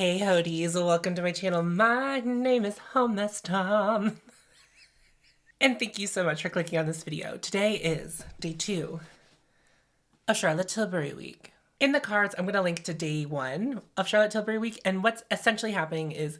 Hey Hodies, welcome to my channel. My name is hautemesstom. And thank you so much for clicking on this video. Today is day 2 of Charlotte Tilbury week. In the cards, I'm going to link to day 1 of Charlotte Tilbury week. And what's essentially happening is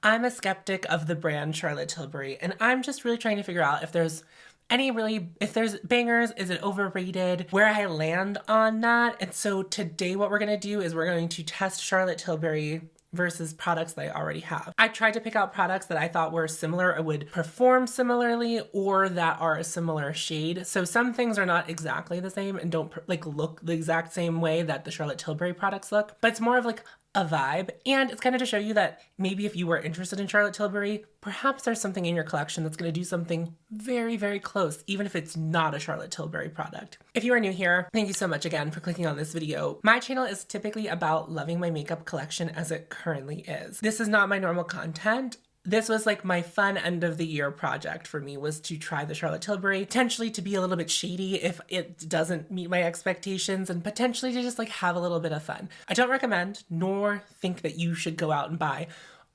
I'm a skeptic of the brand Charlotte Tilbury. And I'm just really trying to figure out if there's bangers, is it overrated, where I land on that. And so today what we're going to do is we're going to test Charlotte Tilbury versus products that I already have. I tried to pick out products that I thought were similar or would perform similarly or that are a similar shade. So some things are not exactly the same and don't look the exact same way that the Charlotte Tilbury products look, but it's more of like a vibe. And it's kind of to show you that maybe if you were interested in Charlotte Tilbury, perhaps there's something in your collection that's going to do something very, very close, even if it's not a Charlotte Tilbury product. If you are new here, thank you so much again for clicking on this video. My channel is typically about loving my makeup collection as it currently is. This is not my normal content. This was like my fun end of the year project for me, was to try the Charlotte Tilbury, potentially to be a little bit shady if it doesn't meet my expectations, and potentially to just like have a little bit of fun. I don't recommend nor think that you should go out and buy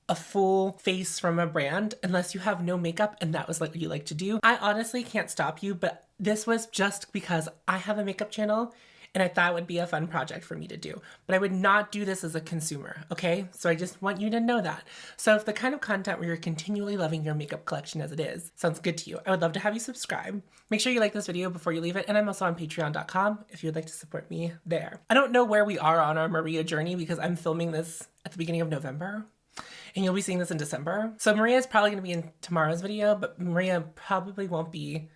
a full face from a brand unless you have no makeup and that was like what you like to do. I honestly can't stop you, but this was just because I have a makeup channel and I thought it would be a fun project for me to do. But I would not do this as a consumer, okay? So I just want you to know that. So if the kind of content where you're continually loving your makeup collection as it is sounds good to you, I would love to have you subscribe. Make sure you like this video before you leave it. And I'm also on patreon.com if you'd like to support me there. I don't know where we are on our Maria journey because I'm filming this at the beginning of November. And you'll be seeing this in December. So Maria is probably gonna be in tomorrow's video, but Maria probably won't be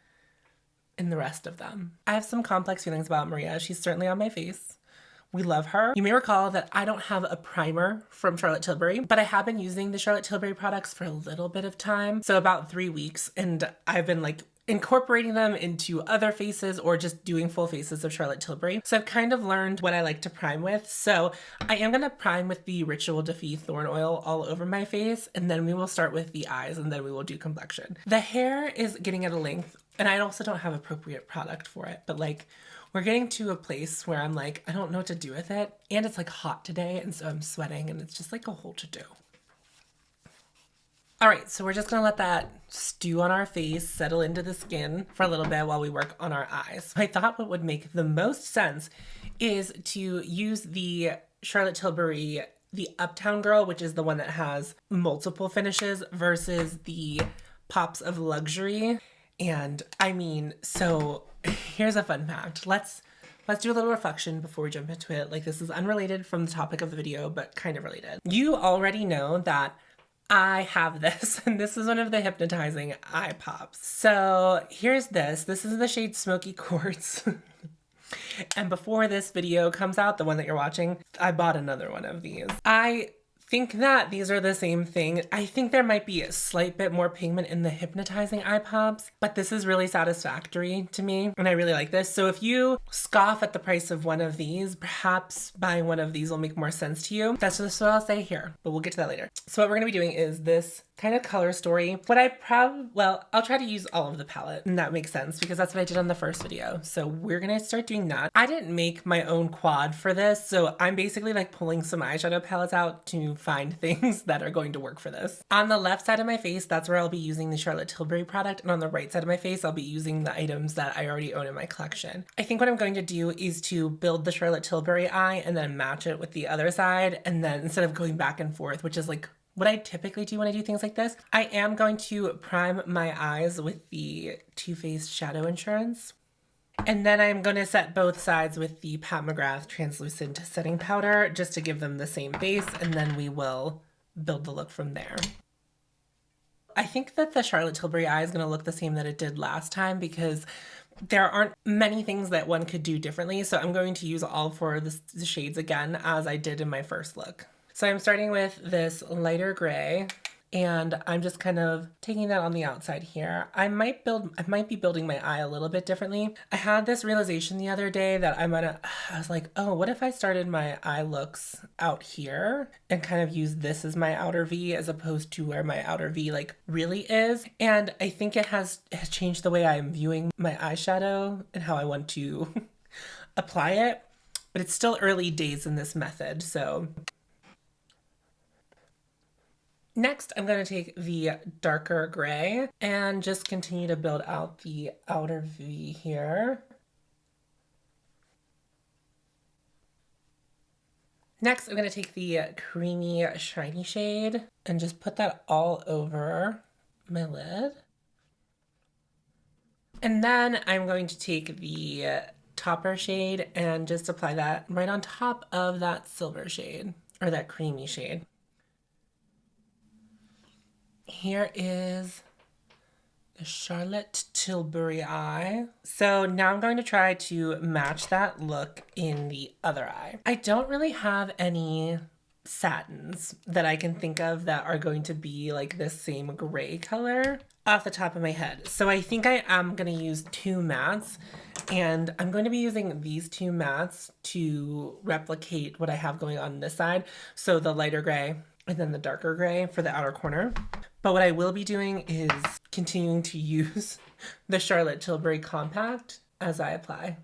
in the rest of them. I have some complex feelings about Maria. She's certainly on my face. We love her. You may recall that I don't have a primer from Charlotte Tilbury, but I have been using the Charlotte Tilbury products for a little bit of time. So about 3 weeks, and I've been like incorporating them into other faces or just doing full faces of Charlotte Tilbury. So I've kind of learned what I like to prime with. So I am gonna prime with the Ritual Defy Thorn Oil all over my face, and then we will start with the eyes, and then we will do complexion. The hair is getting at a length, and I also don't have appropriate product for it, but like we're getting to a place where I'm like, I don't know what to do with it. And it's like hot today, and so I'm sweating, and it's just like a whole to-do. All right, so we're just gonna let that stew on our face, settle into the skin for a little bit while we work on our eyes. I thought what would make the most sense is to use the Charlotte Tilbury, the Uptown Girl, which is the one that has multiple finishes, versus the Pops of Luxury. And I mean, so here's a fun fact. Let's do a little reflection before we jump into it. Like, this is unrelated from the topic of the video, but kind of related. You already know that I have this, and this is one of the hypnotizing eye pops. So here's this. This is the shade Smoky Quartz. And before this video comes out, the one that you're watching, I bought another one of these. I think that these are the same thing. I think there might be a slight bit more pigment in the hypnotizing eye pops, but this is really satisfactory to me, and I really like this. So if you scoff at the price of one of these, perhaps buying one of these will make more sense to you. That's just what I'll say here, but we'll get to that later. So what we're gonna be doing is this kind of color story. I'll try to use all of the palette, and that makes sense because that's what I did on the first video. So we're gonna start doing that. I didn't make my own quad for this, so I'm basically like pulling some eyeshadow palettes out to find things that are going to work for this. On the left side of my face, that's where I'll be using the Charlotte Tilbury product, and on the right side of my face, I'll be using the items that I already own in my collection. I think what I'm going to do is to build the Charlotte Tilbury eye and then match it with the other side, and then instead of going back and forth, which is like what I typically do when I do things like this, I am going to prime my eyes with the Too Faced Shadow Insurance. And then I'm going to set both sides with the Pat McGrath Translucent Setting Powder just to give them the same base, and then we will build the look from there. I think that the Charlotte Tilbury eye is going to look the same that it did last time because there aren't many things that one could do differently, so I'm going to use all 4 of the shades again as I did in my first look. So I'm starting with this lighter gray, and I'm just kind of taking that on the outside here. I might be building my eye a little bit differently. I had this realization the other day that I was like, oh, what if I started my eye looks out here and kind of use this as my outer V as opposed to where my outer V like really is? And I think it has changed the way I'm viewing my eyeshadow and how I want to apply it, but it's still early days in this method, so Next, I'm going to take the darker gray and just continue to build out the outer V here. Next, I'm going to take the creamy shiny shade and just put that all over my lid. And then I'm going to take the topper shade and just apply that right on top of that silver shade, or that creamy shade. Here is the Charlotte Tilbury eye. So now I'm going to try to match that look in the other eye. I don't really have any satins that I can think of that are going to be like this same gray color off the top of my head. So I think I am going to use two mattes, and I'm going to be using these two mattes to replicate what I have going on this side. So the lighter gray and then the darker gray for the outer corner. But what I will be doing is continuing to use the Charlotte Tilbury Compact as I apply.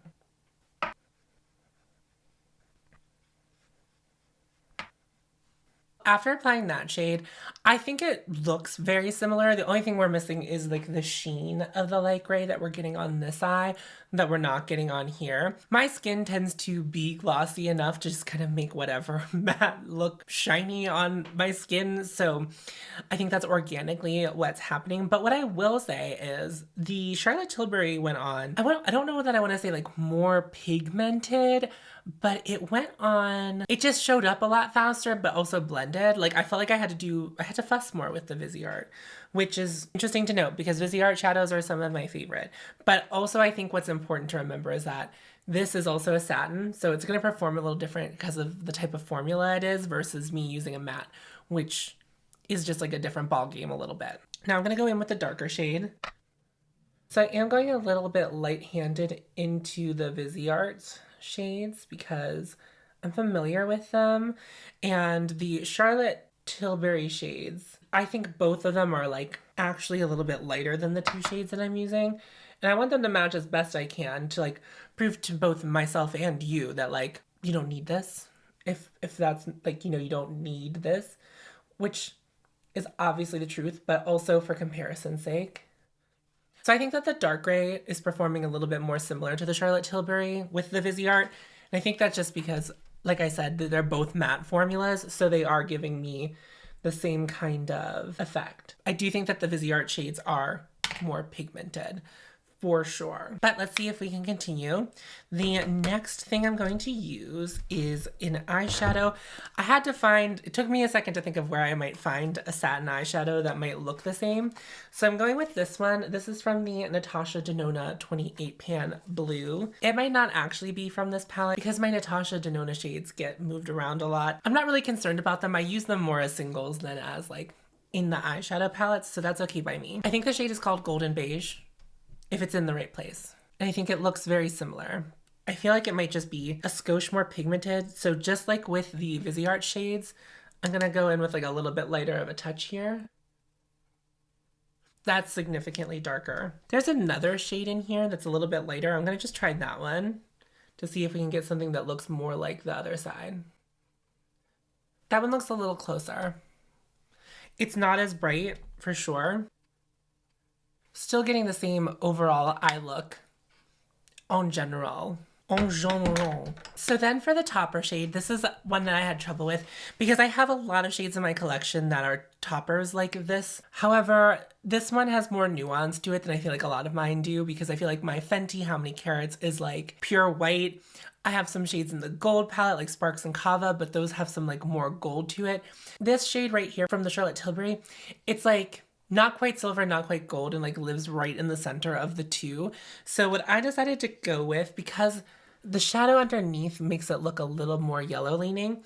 After applying that shade, I think it looks very similar. The only thing we're missing is like the sheen of the light gray that we're getting on this eye that we're not getting on here. My skin tends to be glossy enough to just kind of make whatever matte look shiny on my skin. So I think that's organically what's happening. But what I will say is the Charlotte Tilbury went on, I don't know that I want to say like more pigmented, but it went on, it just showed up a lot faster, but also blended. Like I felt like I had to fuss more with the Viseart, which is interesting to note because Viseart shadows are some of my favorite. But also I think what's important to remember is that this is also a satin, so it's going to perform a little different because of the type of formula it is versus me using a matte, which is just like a different ball game a little bit. Now I'm going to go in with the darker shade. So I am going a little bit light-handed into the Viseart shades because I'm familiar with them, and the Charlotte Tilbury shades, I think both of them are like actually a little bit lighter than the two shades that I'm using, and I want them to match as best I can to like prove to both myself and you that like you don't need this, if that's like, you know, you don't need this, which is obviously the truth, but also for comparison's sake. So I think that the dark gray is performing a little bit more similar to the Charlotte Tilbury with the Viseart. And I think that's just because, like I said, they're both matte formulas, so they are giving me the same kind of effect. I do think that the Viseart shades are more pigmented, for sure. But let's see if we can continue. The next thing I'm going to use is an eyeshadow. I had to find, it took me a second to think of where I might find a satin eyeshadow that might look the same. So I'm going with this one. This is from the Natasha Denona 28 Pan Blue. It might not actually be from this palette because my Natasha Denona shades get moved around a lot. I'm not really concerned about them. I use them more as singles than as like in the eyeshadow palettes, so that's okay by me. I think the shade is called Golden Beige, if it's in the right place. And I think it looks very similar. I feel like it might just be a skosh more pigmented. So just like with the Viseart shades, I'm gonna go in with like a little bit lighter of a touch here. That's significantly darker. There's another shade in here that's a little bit lighter. I'm gonna just try that one to see if we can get something that looks more like the other side. That one looks a little closer. It's not as bright for sure. Still getting the same overall eye look en general. So then for the topper shade, this is one that I had trouble with because I have a lot of shades in my collection that are toppers like this. However, this one has more nuance to it than I feel like a lot of mine do because I feel like my Fenty How Many Carats is like pure white. I have some shades in the gold palette like Sparks and Kava, but those have some like more gold to it. This shade right here from the Charlotte Tilbury, it's like not quite silver, not quite gold, and like lives right in the center of the two. So what I decided to go with, because the shadow underneath makes it look a little more yellow leaning,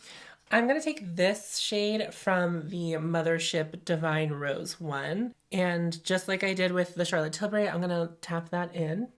I'm going to take this shade from the Mothership Divine Rose one. And just like I did with the Charlotte Tilbury, I'm going to tap that in.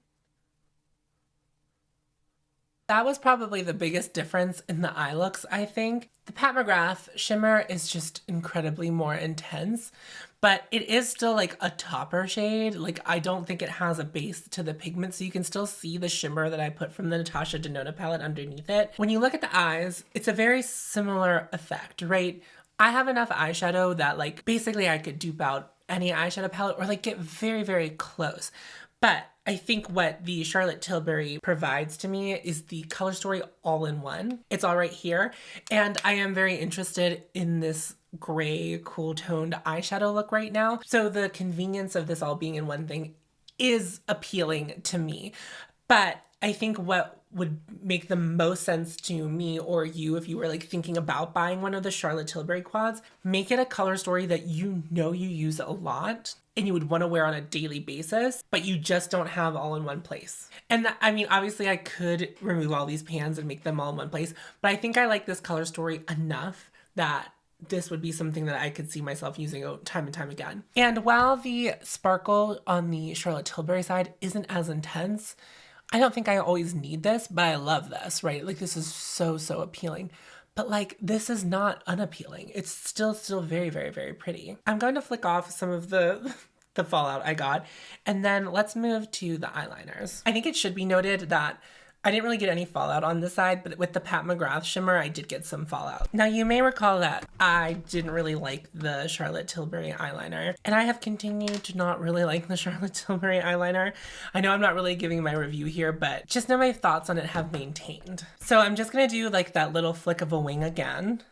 That was probably the biggest difference in the eye looks, I think. The Pat McGrath shimmer is just incredibly more intense, but it is still like a topper shade. Like I don't think it has a base to the pigment, so you can still see the shimmer that I put from the Natasha Denona palette underneath it. When you look at the eyes, it's a very similar effect, right? I have enough eyeshadow that like basically I could dupe out any eyeshadow palette or like get very, very close. But I think what the Charlotte Tilbury provides to me is the color story all in one. It's all right here. And I am very interested in this gray, cool toned eyeshadow look right now. So the convenience of this all being in one thing is appealing to me. But I think what would make the most sense to me or you if you were like thinking about buying one of the Charlotte Tilbury quads, make it a color story that you know you use a lot and you would want to wear on a daily basis, but you just don't have all in one place. And I mean, obviously I could remove all these pans and make them all in one place, but I think I like this color story enough that this would be something that I could see myself using time and time again. And while the sparkle on the Charlotte Tilbury side isn't as intense, I don't think I always need this, but I love this, right? Like this is so, so appealing. But like, this is not unappealing. It's still very, very, very pretty. I'm going to flick off some of the fallout I got. And then let's move to the eyeliners. I think it should be noted that I didn't really get any fallout on this side, but with the Pat McGrath shimmer, I did get some fallout. Now you may recall that I didn't really like the Charlotte Tilbury eyeliner, and I have continued to not really like the Charlotte Tilbury eyeliner. I know I'm not really giving my review here, but just know my thoughts on it have maintained. So I'm just gonna do like that little flick of a wing again.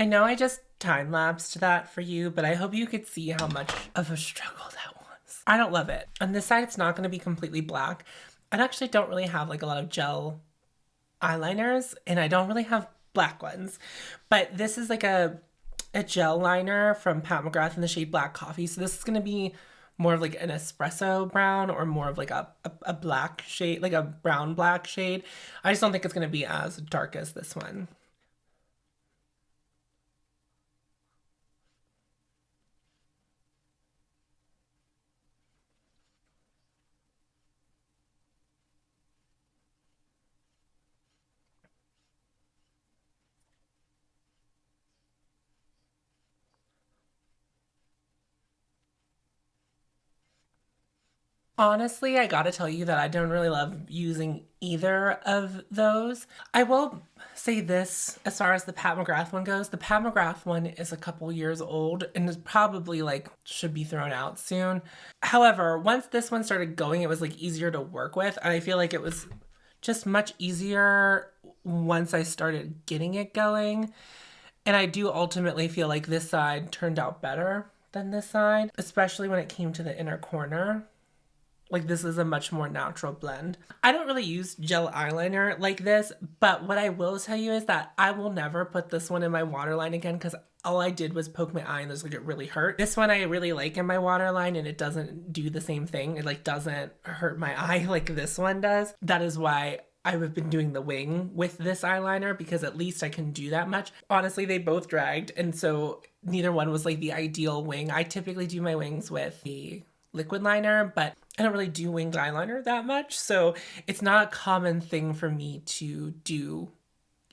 I know I just time-lapsed that for you, but I hope you could see how much of a struggle that was. I don't love it. On this side, it's not going to be completely black. I actually don't really have like a lot of gel eyeliners, and I don't really have black ones. But this is like a gel liner from Pat McGrath in the shade Black Coffee. So this is going to be more of like an espresso brown or more of like a black shade, like a brown black shade. I just don't think it's going to be as dark as this one. Honestly, I gotta tell you that I don't really love using either of those. I will say this as far as the Pat McGrath one goes. The Pat McGrath one is a couple years old and is probably like should be thrown out soon. However, once this one started going, it was like easier to work with. And I feel like it was just much easier once I started getting it going. And I do ultimately feel like this side turned out better than this side, especially when it came to the inner corner. Like this is a much more natural blend. I don't really use gel eyeliner like this, but what I will tell you is that I will never put this one in my waterline again because all I did was poke my eye and like it really hurt. This one I really like in my waterline and it doesn't do the same thing. It like doesn't hurt my eye like this one does. That is why I've been doing the wing with this eyeliner because at least I can do that much. Honestly, they both dragged and so neither one was like the ideal wing. I typically do my wings with the liquid liner, but I don't really do winged eyeliner that much, so it's not a common thing for me to do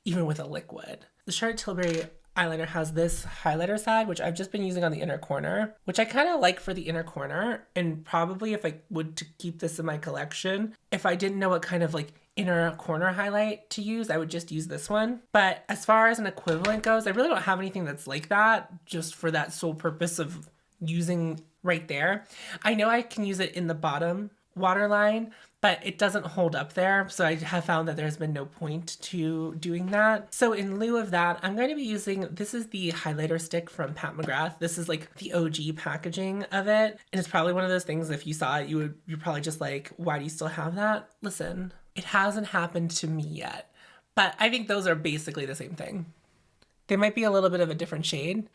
even with a liquid. The Charlotte Tilbury eyeliner has this highlighter side, which I've just been using on the inner corner, which I kind of like for the inner corner, and probably if I would to keep this in my collection, if I didn't know what kind of like inner corner highlight to use, I would just use this one. But as far as an equivalent goes, I really don't have anything that's like that, just for that sole purpose of using right there. I know I can use it in the bottom waterline, but it doesn't hold up there. So I have found that there's been no point to doing that. So in lieu of that, I'm going to be using, this is the highlighter stick from Pat McGrath. This is like the OG packaging of it. And it's probably one of those things, if you saw it, you're probably just like, why do you still have that? Listen, it hasn't happened to me yet, but I think those are basically the same thing. They might be a little bit of a different shade,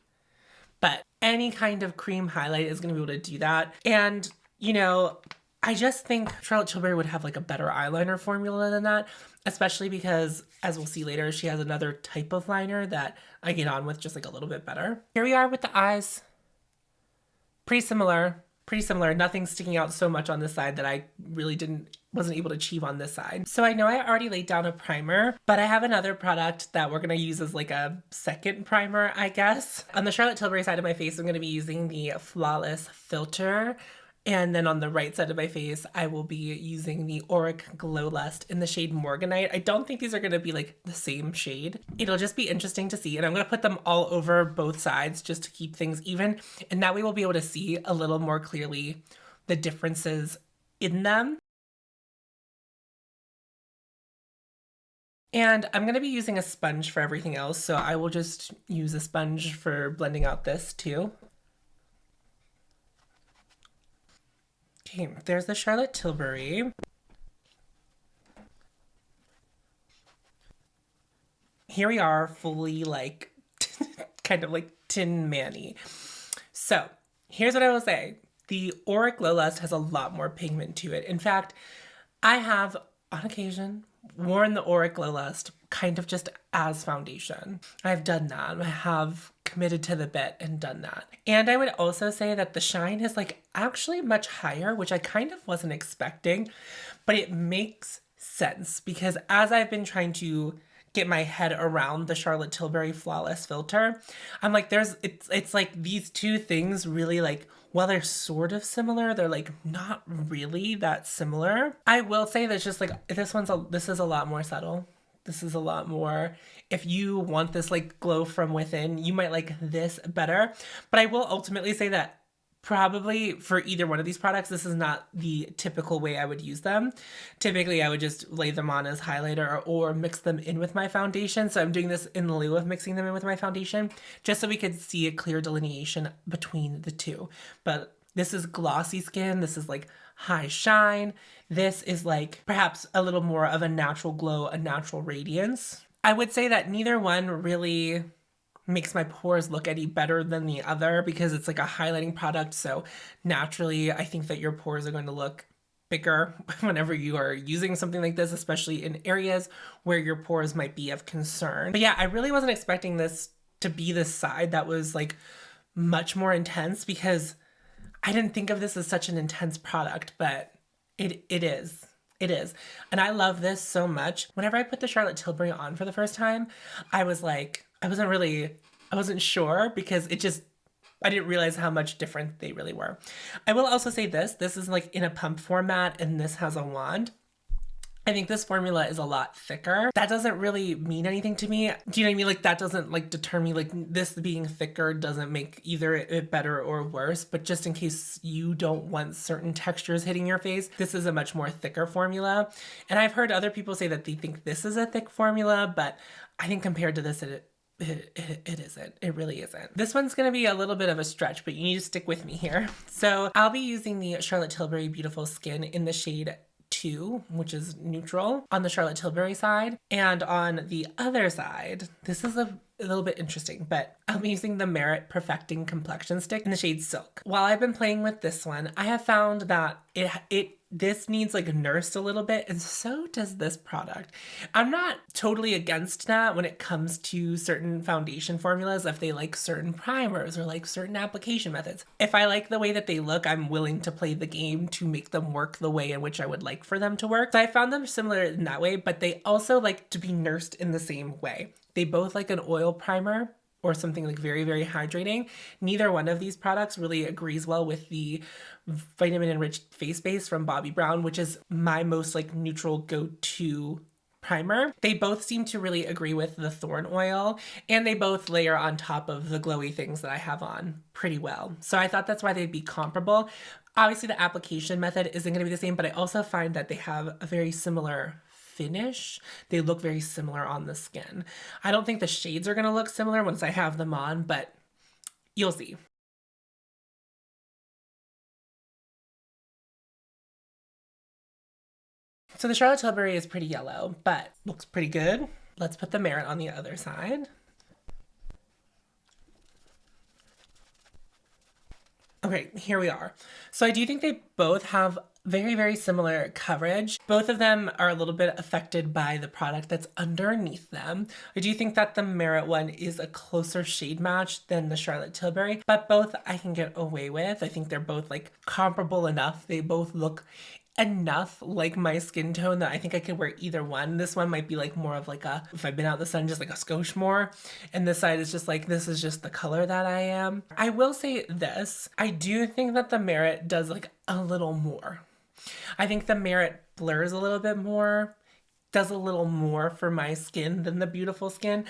but any kind of cream highlight is going to be able to do that. And, you know, I just think Charlotte Tilbury would have like a better eyeliner formula than that, especially because, as we'll see later, she has another type of liner that I get on with just like a little bit better. Here we are with the eyes. Pretty similar pretty similar. Nothing sticking out so much on this side that I really wasn't able to achieve on this side. So I know I already laid down a primer, but I have another product that we're gonna use as like a second primer, I guess. On the Charlotte Tilbury side of my face, I'm gonna be using the Flawless Filter. And then on the right side of my face, I will be using the Auric Glowlust in the shade Morganite. I don't think these are going to be like the same shade. It'll just be interesting to see. And I'm going to put them all over both sides just to keep things even. And that way we'll be able to see a little more clearly the differences in them. And I'm going to be using a sponge for everything else. So I will just use a sponge for blending out this too. Okay, there's the Charlotte Tilbury. Here we are, fully like, kind of like Tin Manny. So here's what I will say. The Auric Glowlust has a lot more pigment to it. In fact, I have, on occasion, worn the Auric Glowlust kind of just as foundation. I've done that. I have committed to the bit and done that. And I would also say that the shine is like actually much higher, which I kind of wasn't expecting, but it makes sense because as I've been trying to get my head around the Charlotte Tilbury Flawless Filter, I'm like, it's like these two things really like, while they're sort of similar, they're like not really that similar. I will say that just like, this is a lot more subtle. This is a lot more, if you want this like glow from within, you might like this better. But I will ultimately say that probably for either one of these products, this is not the typical way I would use them. Typically, I would just lay them on as highlighter or mix them in with my foundation. So I'm doing this in lieu of mixing them in with my foundation, just so we could see a clear delineation between the two. But this is glossy skin. This is like high shine. This is like perhaps a little more of a natural glow, a natural radiance. I would say that neither one really makes my pores look any better than the other because it's like a highlighting product. So naturally, I think that your pores are going to look bigger whenever you are using something like this, especially in areas where your pores might be of concern. But yeah, I really wasn't expecting this to be the side that was like much more intense because I didn't think of this as such an intense product, but it is. It is. And I love this so much. Whenever I put the Charlotte Tilbury on for the first time, I was like, I wasn't sure because I didn't realize how much different they really were. I will also say this is like in a pump format and this has a wand. I think this formula is a lot thicker. That doesn't really mean anything to me. Do you know what I mean? Like that doesn't like deter me. Like this being thicker doesn't make either it better or worse, but just in case you don't want certain textures hitting your face, this is a much more thicker formula. And I've heard other people say that they think this is a thick formula, but I think compared to this, it isn't. It really isn't. This one's going to be a little bit of a stretch, but you need to stick with me here. So I'll be using the Charlotte Tilbury Beautiful Skin in the shade 2, which is neutral on the Charlotte Tilbury side. And on the other side, this is a little bit interesting, but I'm using the Merit Perfecting Complexion Stick in the shade Silk. While I've been playing with this one, I have found that this needs like nursed a little bit, and so does this product. I'm not totally against that when it comes to certain foundation formulas, if they like certain primers or like certain application methods. If I like the way that they look, I'm willing to play the game to make them work the way in which I would like for them to work. So I found them similar in that way, but they also like to be nursed in the same way. They both like an oil primer or something like very, very hydrating. Neither one of these products really agrees well with the vitamin enriched face base from Bobbi Brown, which is my most like neutral go-to primer. They both seem to really agree with the Thorn Oil, and they both layer on top of the glowy things that I have on pretty well. So I thought that's why they'd be comparable. Obviously the application method isn't going to be the same, but I also find that they have a very similar finish. They look very similar on the skin. I don't think the shades are going to look similar once I have them on, but you'll see. So the Charlotte Tilbury is pretty yellow, but looks pretty good. Let's put the Merit on the other side. Okay, here we are. So I do think they both have very, very similar coverage. Both of them are a little bit affected by the product that's underneath them. I do think that the Merit one is a closer shade match than the Charlotte Tilbury, but both I can get away with. I think they're both like comparable enough. They both look enough like my skin tone that I think I could wear either one. This one might be like more of like a, if I've been out in the sun, just like a skosh more. And this side is just like, this is just the color that I am. I will say this, I do think that the Merit does like a little more. I think the Merit blurs a little bit more, does a little more for my skin than the Beautiful Skin.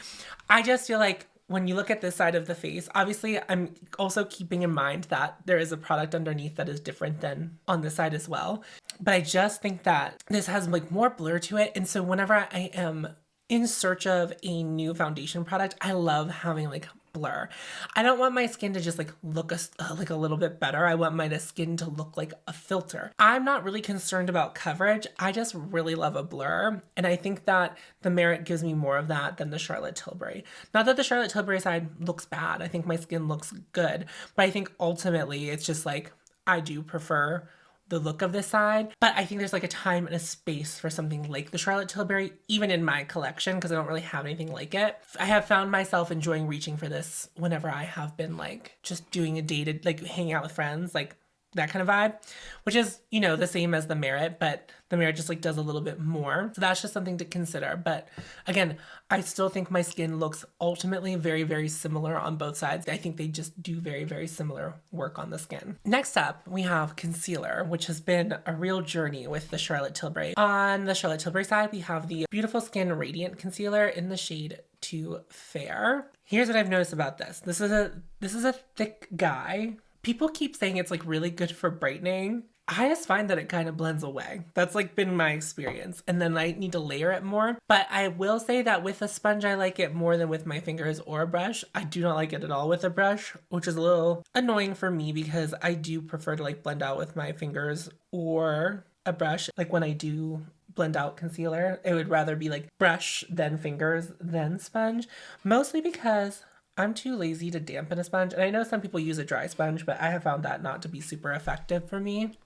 I just feel like when you look at this side of the face, obviously I'm also keeping in mind that there is a product underneath that is different than on this side as well. But I just think that this has like more blur to it. And so whenever I am in search of a new foundation product, I love having like blur. I don't want my skin to just like look like a little bit better. I want my skin to look like a filter. I'm not really concerned about coverage. I just really love a blur. And I think that the Merit gives me more of that than the Charlotte Tilbury. Not that the Charlotte Tilbury side looks bad. I think my skin looks good. But I think ultimately it's just like, I do prefer the look of this side, but I think there's like a time and a space for something like the Charlotte Tilbury, even in my collection, because I don't really have anything like it. I have found myself enjoying reaching for this whenever I have been like just doing a dated, like hanging out with friends, like that kind of vibe, which is, you know, the same as the Merit, but the Merit just like does a little bit more. So that's just something to consider. But again, I still think my skin looks ultimately very, very similar on both sides. I think they just do very, very similar work on the skin. Next up, we have concealer, which has been a real journey with the Charlotte Tilbury. On the Charlotte Tilbury side, we have the Beautiful Skin Radiant Concealer in the shade Too Fair. Here's what I've noticed about this. This is a thick guy. People keep saying it's like really good for brightening. I just find that it kind of blends away. That's like been my experience. And then I need to layer it more. But I will say that with a sponge, I like it more than with my fingers or a brush. I do not like it at all with a brush, which is a little annoying for me because I do prefer to like blend out with my fingers or a brush. Like when I do blend out concealer, it would rather be like brush then fingers then sponge. Mostly because I'm too lazy to dampen a sponge. And I know some people use a dry sponge, but I have found that not to be super effective for me.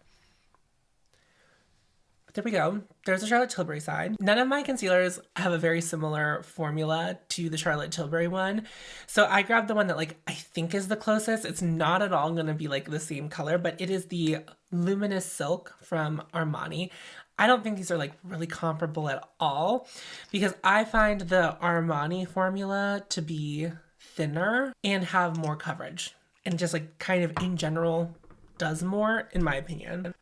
But there we go. There's the Charlotte Tilbury side. None of my concealers have a very similar formula to the Charlotte Tilbury one. So I grabbed the one that like I think is the closest. It's not at all going to be like the same color, but it is the Luminous Silk from Armani. I don't think these are like really comparable at all because I find the Armani formula to be thinner and have more coverage and just like kind of in general does more in my opinion.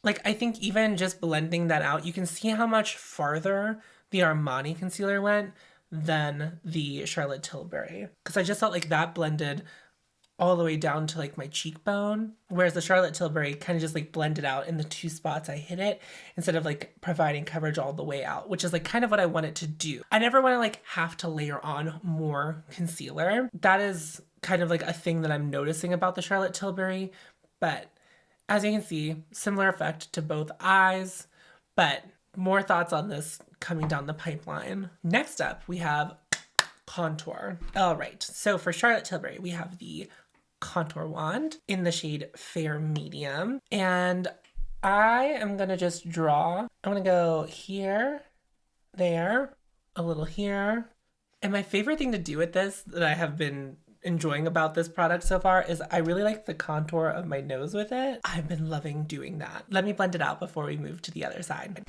Like I think even just blending that out, you can see how much farther the Armani concealer went than the Charlotte Tilbury, because I just felt like that blended all the way down to like my cheekbone, whereas the Charlotte Tilbury kind of just like blended out in the two spots I hit it instead of like providing coverage all the way out, which is like kind of what I want it to do. I never want to like have to layer on more concealer. That is kind of like a thing that I'm noticing about the Charlotte Tilbury, but as you can see, similar effect to both eyes, but more thoughts on this coming down the pipeline. Next up, we have contour. All right, so for Charlotte Tilbury, we have the contour wand in the shade Fair Medium. And I am going to just draw. I'm going to go here, there, a little here. And my favorite thing to do with this that I have been enjoying about this product so far is I really like the contour of my nose with it. I've been loving doing that. Let me blend it out before we move to the other side.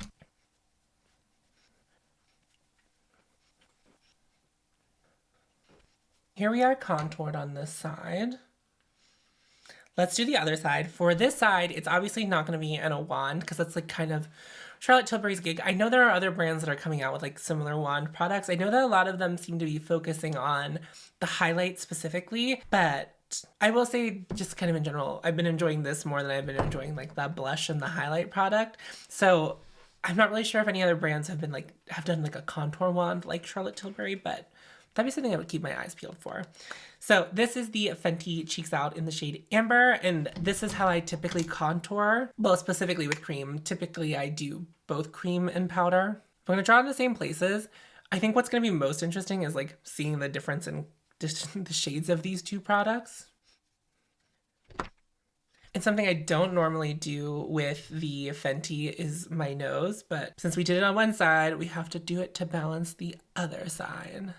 Here we are contoured on this side. Let's do the other side. For this side, it's obviously not going to be in a wand because that's like kind of Charlotte Tilbury's gig. I know there are other brands that are coming out with like similar wand products. I know that a lot of them seem to be focusing on the highlight specifically, but I will say just kind of in general, I've been enjoying this more than I've been enjoying like the blush and the highlight product. So I'm not really sure if any other brands have been like, have done like a contour wand like Charlotte Tilbury, but that'd be something I would keep my eyes peeled for. So this is the Fenty Cheeks Out in the shade Amber, and this is how I typically contour. Well, specifically with cream. Typically I do both cream and powder. I'm gonna draw in the same places. I think what's gonna be most interesting is like seeing the difference in the shades of these two products. And something I don't normally do with the Fenty is my nose, but since we did it on one side, we have to do it to balance the other side.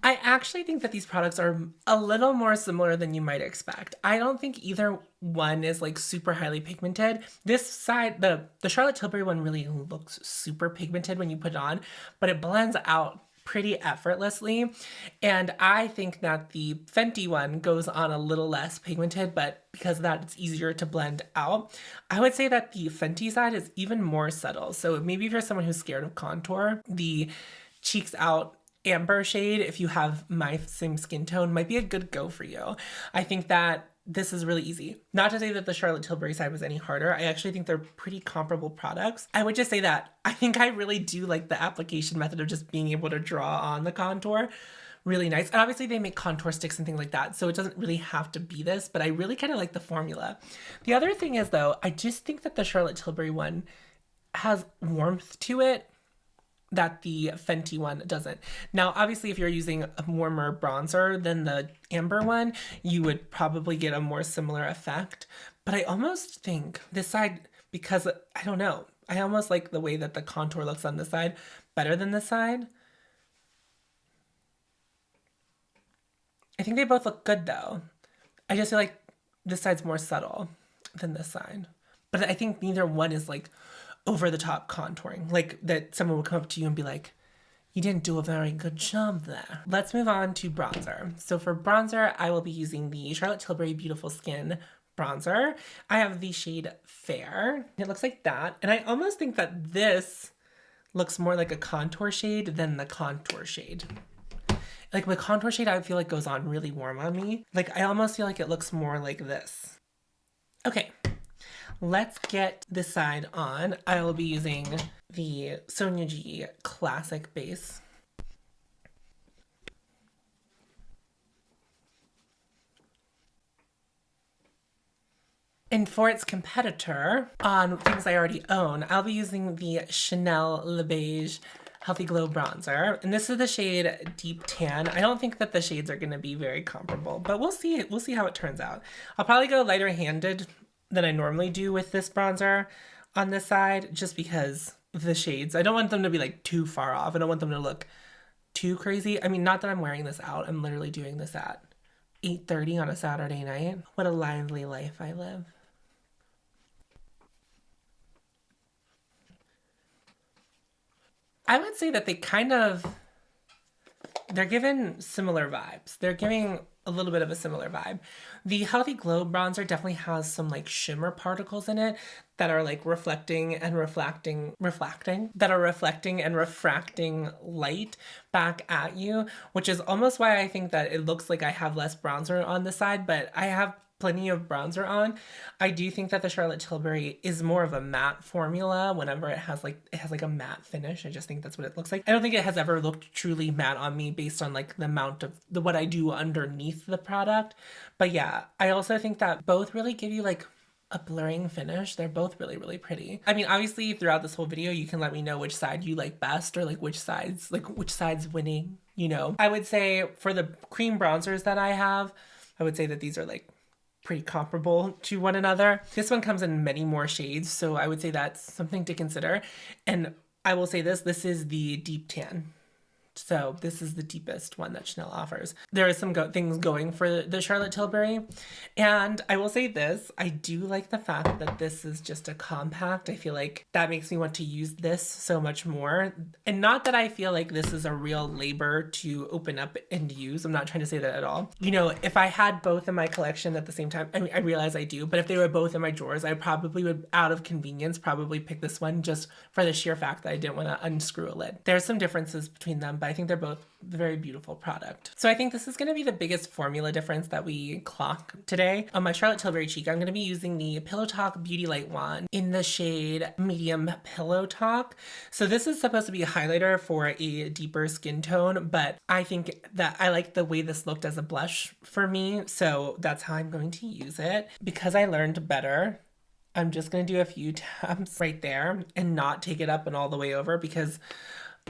I actually think that these products are a little more similar than you might expect. I don't think either one is like super highly pigmented. This side, the Charlotte Tilbury one really looks super pigmented when you put it on, but it blends out pretty effortlessly. And I think that the Fenty one goes on a little less pigmented, but because of that, it's easier to blend out. I would say that the Fenty side is even more subtle. So maybe if you're someone who's scared of contour, the Cheeks Out amber shade, if you have my same skin tone, might be a good go for you. I think that this is really easy. Not to say that the Charlotte Tilbury side was any harder. I actually think they're pretty comparable products. I would just say that I think I really do like the application method of just being able to draw on the contour. Really nice. And obviously they make contour sticks and things like that, so it doesn't really have to be this, but I really kind of like the formula. The other thing is though, I just think that the Charlotte Tilbury one has warmth to it that the Fenty one doesn't. Now, obviously, if you're using a warmer bronzer than the amber one, you would probably get a more similar effect. But I almost think this side, because I don't know, I almost like the way that the contour looks on this side better than this side. I think they both look good though. I just feel like this side's more subtle than this side. But I think neither one is like over the top contouring, like that someone would come up to you and be like, you didn't do a very good job there. Let's move on to bronzer. So for bronzer, I will be using the Charlotte Tilbury Beautiful Skin bronzer. I have the shade Fair. It looks like that. And I almost think that this looks more like a contour shade than the contour shade. Like the contour shade, I feel like goes on really warm on me. Like I almost feel like it looks more like this. Okay. Let's get this side on. I will be using the Sonia G Classic Base. And for its competitor, on things I already own, I'll be using the Chanel Le Beige Healthy Glow Bronzer. And this is the shade Deep Tan. I don't think that the shades are going to be very comparable, but we'll see. We'll see how it turns out. I'll probably go lighter handed than I normally do with this bronzer on this side, just because of the shades. I don't want them to be like too far off. I don't want them to look too crazy. I mean, not that I'm wearing this out. I'm literally doing this at 8:30 on a Saturday night. What a lively life I live. I would say that they're given similar vibes. They're giving a little bit of a similar vibe. The Healthy Glow bronzer definitely has some like shimmer particles in it that are like reflecting and refracting light back at you, which is almost why I think that it looks like I have less bronzer on the side, but I have plenty of bronzer on. I do think that the Charlotte Tilbury is more of a matte formula whenever it has like a matte finish. I just think that's what it looks like. I don't think it has ever looked truly matte on me based on like the amount of what I do underneath the product. But yeah, I also think that both really give you like a blurring finish. They're both really, really pretty. I mean, obviously throughout this whole video, you can let me know which side you like best or like which side's winning, you know. I would say for the cream bronzers that I have, I would say that these are like pretty comparable to one another. This one comes in many more shades, so I would say that's something to consider. And I will say this is the Deep Tan. So this is the deepest one that Chanel offers. There are some things going for the Charlotte Tilbury. And I will say this, I do like the fact that this is just a compact. I feel like that makes me want to use this so much more. And not that I feel like this is a real labor to open up and use. I'm not trying to say that at all. You know, if I had both in my collection at the same time, I mean, I realize I do, but if they were both in my drawers, I probably would, out of convenience, probably pick this one just for the sheer fact that I didn't want to unscrew a lid. There's some differences between them, but I think they're both a very beautiful product. So I think this is going to be the biggest formula difference that we clock today. On my Charlotte Tilbury cheek, I'm going to be using the Pillow Talk Beauty Light Wand in the shade Medium Pillow Talk. So this is supposed to be a highlighter for a deeper skin tone, but I think that I like the way this looked as a blush for me. So that's how I'm going to use it. Because I learned better I'm just going to do a few tabs right there and not take it up and all the way over, because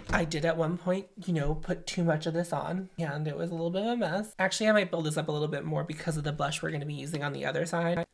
I did at one point, you know, put too much of this on and it was a little bit of a mess. Actually, I might build this up a little bit more because of the blush we're going to be using on the other side.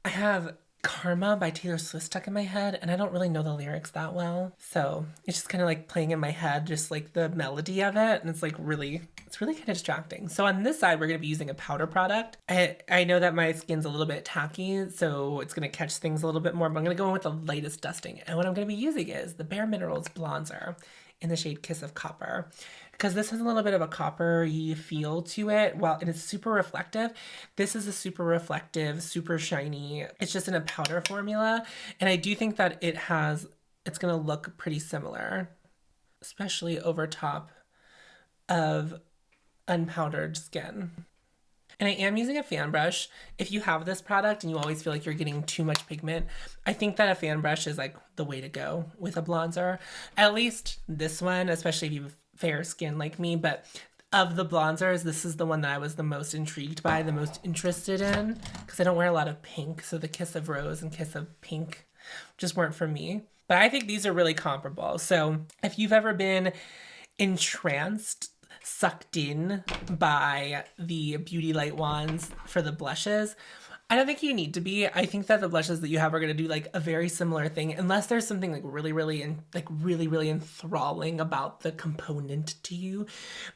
I have Karma by Taylor Swift stuck in my head, and I don't really know the lyrics that well. So it's just kind of like playing in my head, just like the melody of it. And it's like really kind of distracting. So on this side, we're going to be using a powder product. I know that my skin's a little bit tacky, so it's going to catch things a little bit more, but I'm going to go in with the lightest dusting. And what I'm going to be using is the Bare Minerals bronzer in the shade Kiss of Copper, because this has a little bit of a coppery feel to it. Well, and it's super reflective. This is a super reflective, super shiny. It's just in a powder formula. And I do think that it's going to look pretty similar, especially over top of unpowdered skin. And I am using a fan brush. If you have this product and you always feel like you're getting too much pigment, I think that a fan brush is like the way to go with a bronzer. At least this one, especially if you have fair skin like me. But of the bronzers, this is the one that I was the most intrigued by, the most interested in, because I don't wear a lot of pink. So the Kiss of Rose and Kiss of Pink just weren't for me. But I think these are really comparable. So if you've ever been entranced, sucked in by the Beauty Light wands for the blushes, I don't think you need to be. I think that the blushes that you have are going to do like a very similar thing, unless there's something like really enthralling about the component to you.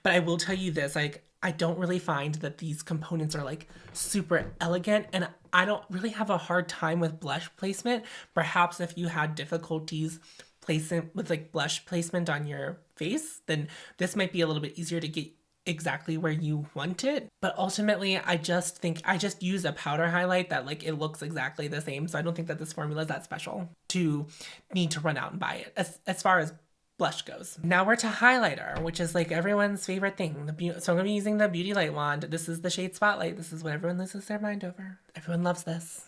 But I will tell you this, like, I don't really find that these components are like super elegant, and I don't really have a hard time with blush placement. Perhaps if you had difficulties placement with like blush placement on your face, then this might be a little bit easier to get exactly where you want it. But ultimately, I just use a powder highlight that like it looks exactly the same. So I don't think that this formula is that special to need to run out and buy it as far as blush goes. Now we're to highlighter, which is like everyone's favorite thing. So I'm gonna be using the Beauty Light wand. This is the shade Spotlight. This is what everyone loses their mind over. Everyone loves this.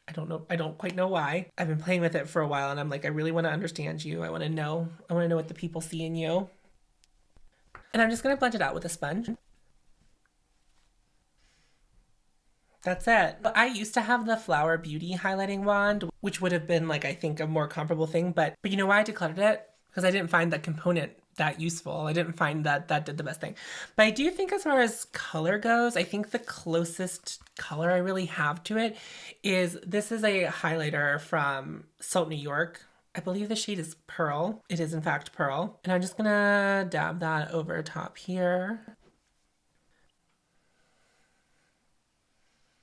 I don't quite know why. I've been playing with it for a while and I'm like, I really want to understand you. I want to know what the people see in you. And I'm just going to blend it out with a sponge. That's it. I used to have the Flower Beauty highlighting wand, which would have been like, I think, a more comparable thing. But you know why I decluttered it? Because I didn't find that component that useful. I didn't find that did the best thing. But I do think as far as color goes, I think the closest color I really have to it is, this is a highlighter from Salt New York. I believe the shade is Pearl. It is in fact Pearl. And I'm just gonna dab that over top here.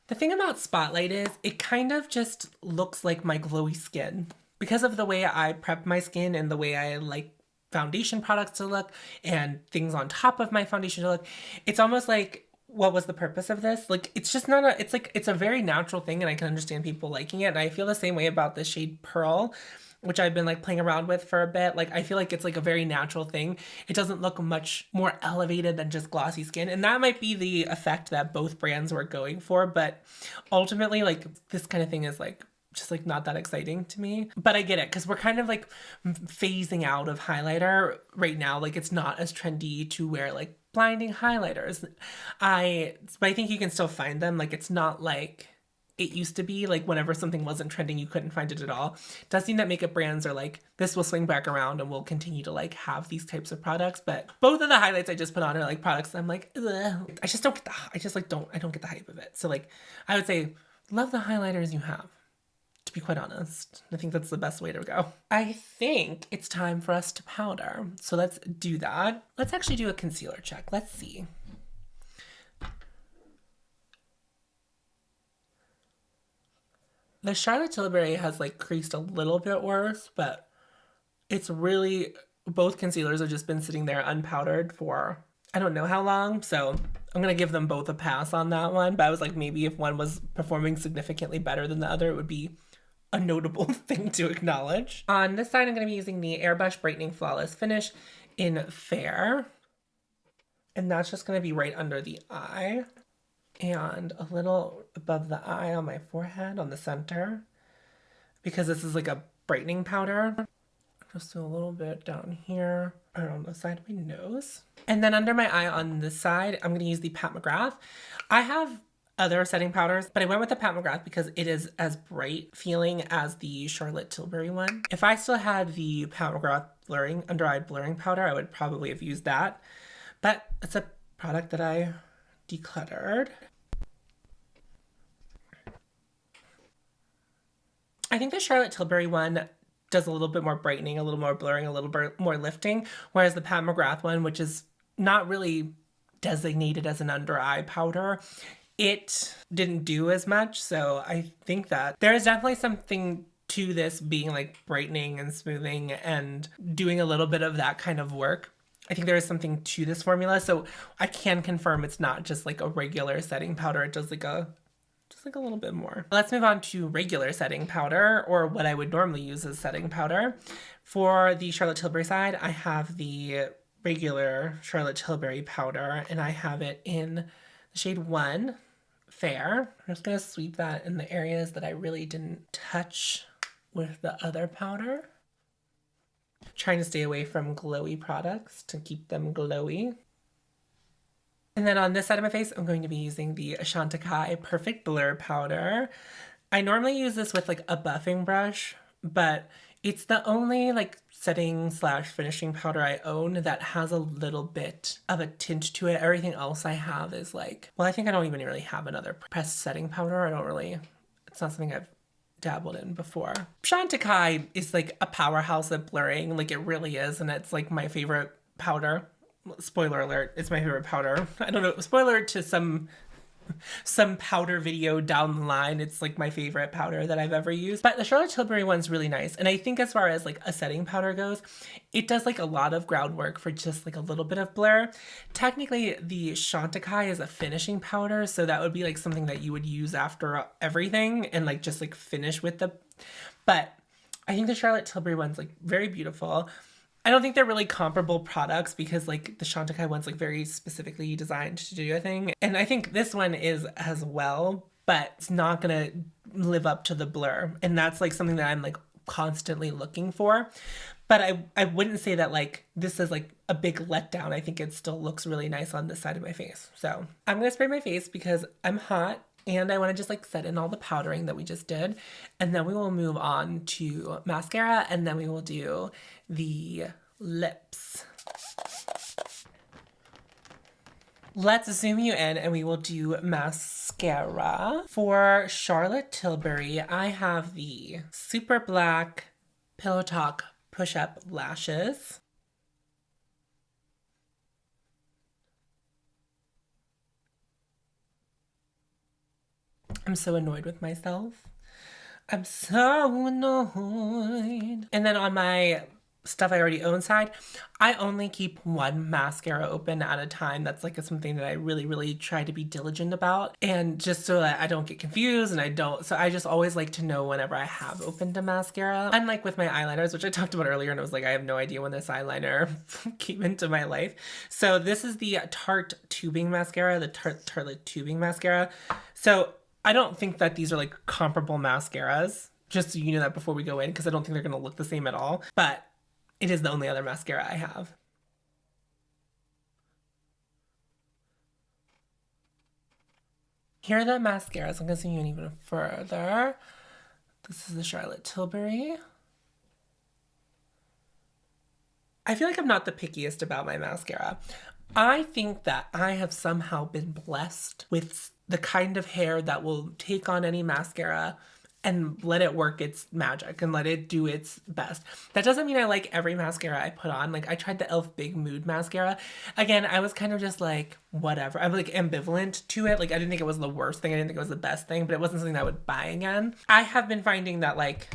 The thing about Spotlight is it kind of just looks like my glowy skin. Because of the way I prep my skin and the way I like foundation products to look and things on top of my foundation to look, it's almost like, what was the purpose of this? Like, it's just not it's a very natural thing, and I can understand people liking it. And I feel the same way about the shade Pearl, which I've been like playing around with for a bit. Like, I feel like it's like a very natural thing. It doesn't look much more elevated than just glossy skin. And that might be the effect that both brands were going for. But ultimately, like, this kind of thing is like just like not that exciting to me. But I get it, because we're kind of like phasing out of highlighter right now. Like, it's not as trendy to wear like blinding highlighters. But I think you can still find them. Like, it's not like it used to be, like whenever something wasn't trending, you couldn't find it at all. It does seem that makeup brands are like, this will swing back around and we'll continue to like have these types of products. But both of the highlights I just put on are like products that I'm like, ugh. I don't get the hype of it. So like, I would say, love the highlighters you have, to be quite honest. I think that's the best way to go. I think it's time for us to powder. So let's do that. Let's actually do a concealer check. Let's see. The Charlotte Tilbury has like creased a little bit worse, but it's really, both concealers have just been sitting there unpowdered for I don't know how long. So I'm going to give them both a pass on that one. But I was like, maybe if one was performing significantly better than the other, it would be a notable thing to acknowledge. On this side, I'm going to be using the Airbrush Brightening Flawless Finish in Fair. And that's just going to be right under the eye. And a little above the eye on my forehead on the center, because this is like a brightening powder. Just do a little bit down here around the side of my nose. And then under my eye on this side, I'm going to use the Pat McGrath. I have other setting powders, but I went with the Pat McGrath because it is as bright feeling as the Charlotte Tilbury one. If I still had the Pat McGrath blurring, under eye blurring powder, I would probably have used that. But it's a product that I decluttered. I think the Charlotte Tilbury one does a little bit more brightening, a little more blurring, a little bit more lifting, whereas the Pat McGrath one, which is not really designated as an under eye powder, it didn't do as much. So I think that there is definitely something to this being like brightening and smoothing and doing a little bit of that kind of work. I think there is something to this formula. So I can confirm it's not just like a regular setting powder. It does like a little bit more. Let's move on to regular setting powder, or what I would normally use as setting powder. For the Charlotte Tilbury side, I have the regular Charlotte Tilbury powder, and I have it in the shade 1, Fair. I'm just going to sweep that in the areas that I really didn't touch with the other powder. Trying to stay away from glowy products to keep them glowy. And then on this side of my face, I'm going to be using the Chantecaille Perfect Blur Powder. I normally use this with like a buffing brush, but it's the only like setting / finishing powder I own that has a little bit of a tint to it. Everything else I have is like, well, I think I don't even really have another pressed setting powder. It's not something I've dabbled in before. Chantecaille is like a powerhouse at blurring, like it really is, and it's like my favorite powder. Spoiler alert, it's my favorite powder. I don't know, spoiler to some powder video down the line, it's like my favorite powder that I've ever used. But the Charlotte Tilbury one's really nice, and I think as far as like a setting powder goes, it does like a lot of groundwork for just like a little bit of blur. Technically the Chantecaille is a finishing powder, so that would be like something that you would use after everything and like just like finish with the, but I think the Charlotte Tilbury one's like very beautiful. I don't think they're really comparable products because like the Chantecaille one's like very specifically designed to do a thing. And I think this one is as well, but it's not gonna live up to the blur. And that's like something that I'm like constantly looking for. But I wouldn't say that like this is like a big letdown. I think it still looks really nice on this side of my face. So I'm gonna spray my face because I'm hot and I want to just like set in all the powdering that we just did. And then we will move on to mascara, and then we will do the lips. Let's zoom you in and we will do mascara. For Charlotte Tilbury, I have the Super Black Pillow Talk Push Up Lashes. I'm so annoyed with myself. I'm so annoyed. And then on my stuff I already own side, I only keep one mascara open at a time. That's like something that I really, really try to be diligent about. And just so that I don't get confused so I just always like to know whenever I have opened a mascara. Unlike with my eyeliners, which I talked about earlier, and I was like, I have no idea when this eyeliner came into my life. So this is the Tarte tubing mascara, the Tarte tubing mascara. So I don't think that these are like comparable mascaras, just so you know that before we go in, because I don't think they're going to look the same at all. But it is the only other mascara I have. Here are the mascaras. I'm going to zoom you in even further. This is the Charlotte Tilbury. I feel like I'm not the pickiest about my mascara. I think that I have somehow been blessed with the kind of hair that will take on any mascara and let it work its magic and let it do its best. That doesn't mean I like every mascara I put on. Like I tried the e.l.f. Big Mood mascara. Again, I was kind of just like, whatever. I'm like ambivalent to it. Like I didn't think it was the worst thing. I didn't think it was the best thing, but it wasn't something that I would buy again. I have been finding that like,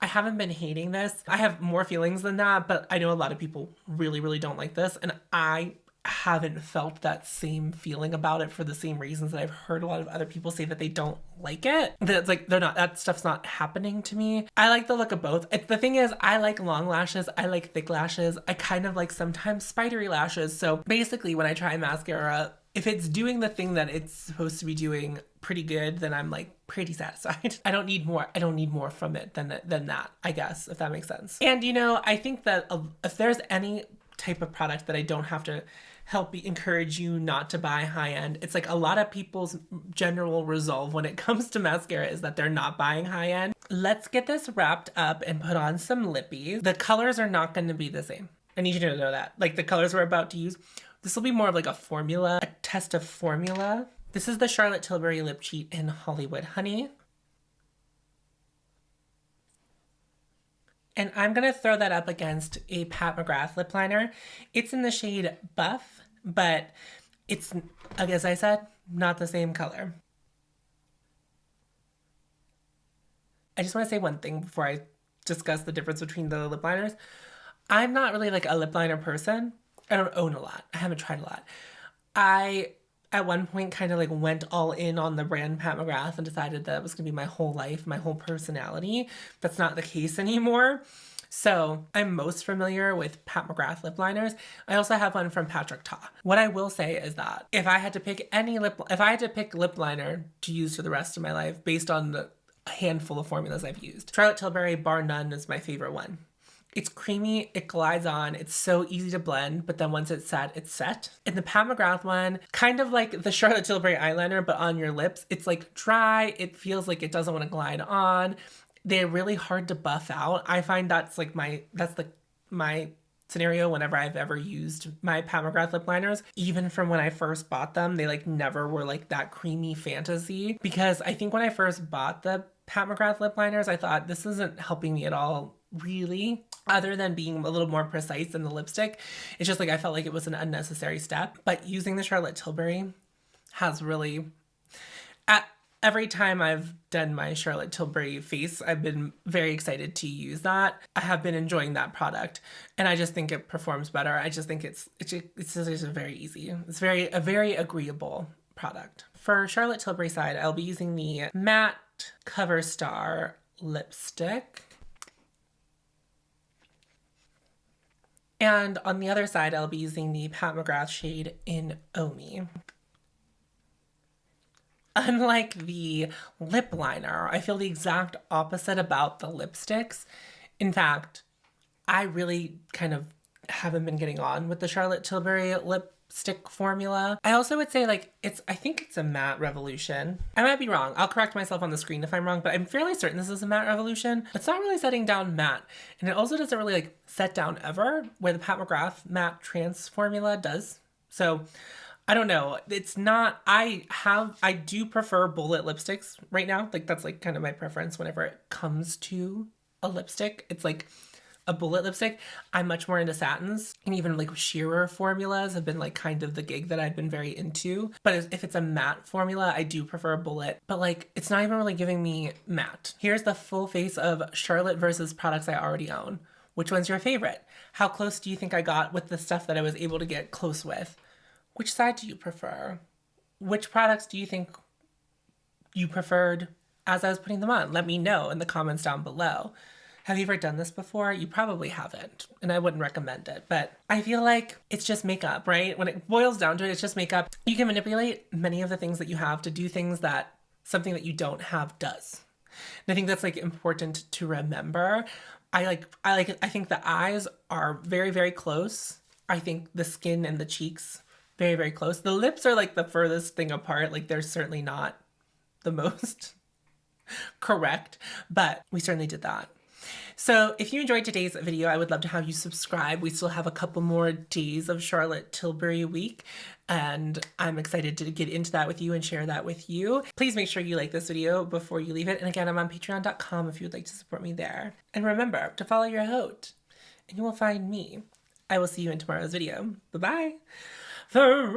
I haven't been hating this. I have more feelings than that, but I know a lot of people really, really don't like this. And I haven't felt that same feeling about it for the same reasons that I've heard a lot of other people say that they don't like it. That it's like that stuff's not happening to me. I like the look of both. The thing is, I like long lashes. I like thick lashes. I kind of like sometimes spidery lashes. So basically when I try mascara, if it's doing the thing that it's supposed to be doing pretty good, then I'm like pretty satisfied. I don't need more. I don't need more from it than that, I guess, if that makes sense. And you know, I think that if there's any type of product that I don't have to help encourage you not to buy high end. It's like a lot of people's general resolve when it comes to mascara is that they're not buying high end. Let's get this wrapped up and put on some lippies. The colors are not going to be the same. I need you to know that. Like the colors we're about to use, this will be more of like a formula, a test of formula. This is the Charlotte Tilbury Lip Cheat in Hollywood Honey. And I'm going to throw that up against a Pat McGrath lip liner. It's in the shade Buff, but it's, as I said, not the same color. I just want to say one thing before I discuss the difference between the lip liners. I'm not really like a lip liner person. I don't own a lot. I haven't tried a lot. I, at one point, kind of like went all in on the brand Pat McGrath and decided that it was going to be my whole life, my whole personality. That's not the case anymore. So I'm most familiar with Pat McGrath lip liners. I also have one from Patrick Ta. What I will say is that if I had to pick lip liner to use for the rest of my life based on the handful of formulas I've used, Charlotte Tilbury, bar none, is my favorite one. It's creamy, it glides on, it's so easy to blend, but then once it's set, it's set. And the Pat McGrath one, kind of like the Charlotte Tilbury eyeliner, but on your lips, it's like dry, it feels like it doesn't want to glide on. They're really hard to buff out. I find that's like my scenario whenever I've ever used my Pat McGrath lip liners. Even from when I first bought them, they like never were like that creamy fantasy. Because I think when I first bought the Pat McGrath lip liners, I thought this isn't helping me at all, really, other than being a little more precise in the lipstick. It's just like I felt like it was an unnecessary step. But using the Charlotte Tilbury has really, every time I've done my Charlotte Tilbury face, I've been very excited to use that. I have been enjoying that product, and I just think it performs better. I just think it's just very easy. It's a very agreeable product. For Charlotte Tilbury side, I'll be using the Matte Cover Star lipstick. And on the other side, I'll be using the Pat McGrath shade in Omi. Unlike the lip liner, I feel the exact opposite about the lipsticks. In fact, I really kind of haven't been getting on with the Charlotte Tilbury lipstick formula. I also would say like I think it's a matte revolution. I might be wrong. I'll correct myself on the screen if I'm wrong, but I'm fairly certain this is a matte revolution. It's not really setting down matte, and it also doesn't really like set down ever, where the Pat McGrath matte trans formula does. So I don't know. It's not, I do prefer bullet lipsticks right now. Like that's like kind of my preference whenever it comes to a lipstick. It's like a bullet lipstick. I'm much more into satins, and even like sheerer formulas have been like kind of the gig that I've been very into. But if it's a matte formula, I do prefer a bullet, but like it's not even really giving me matte. Here's the full face of Charlotte versus products I already own. Which one's your favorite? How close do you think I got with the stuff that I was able to get close with? Which side do you prefer? Which products do you think you preferred as I was putting them on? Let me know in the comments down below. Have you ever done this before? You probably haven't, and I wouldn't recommend it, but I feel like it's just makeup, right? When it boils down to it, it's just makeup. You can manipulate many of the things that you have to do things that something that you don't have does. And I think that's like important to remember. I think the eyes are very, very close. I think the skin and the cheeks, very, very close. The lips are like the furthest thing apart. Like they're certainly not the most correct, but we certainly did that. So if you enjoyed today's video, I would love to have you subscribe. We still have a couple more days of Charlotte Tilbury week, and I'm excited to get into that with you and share that with you. Please make sure you like this video before you leave it. And again, I'm on patreon.com if you'd like to support me there. And remember to follow your haute, and you will find me. I will see you in tomorrow's video. Bye-bye. For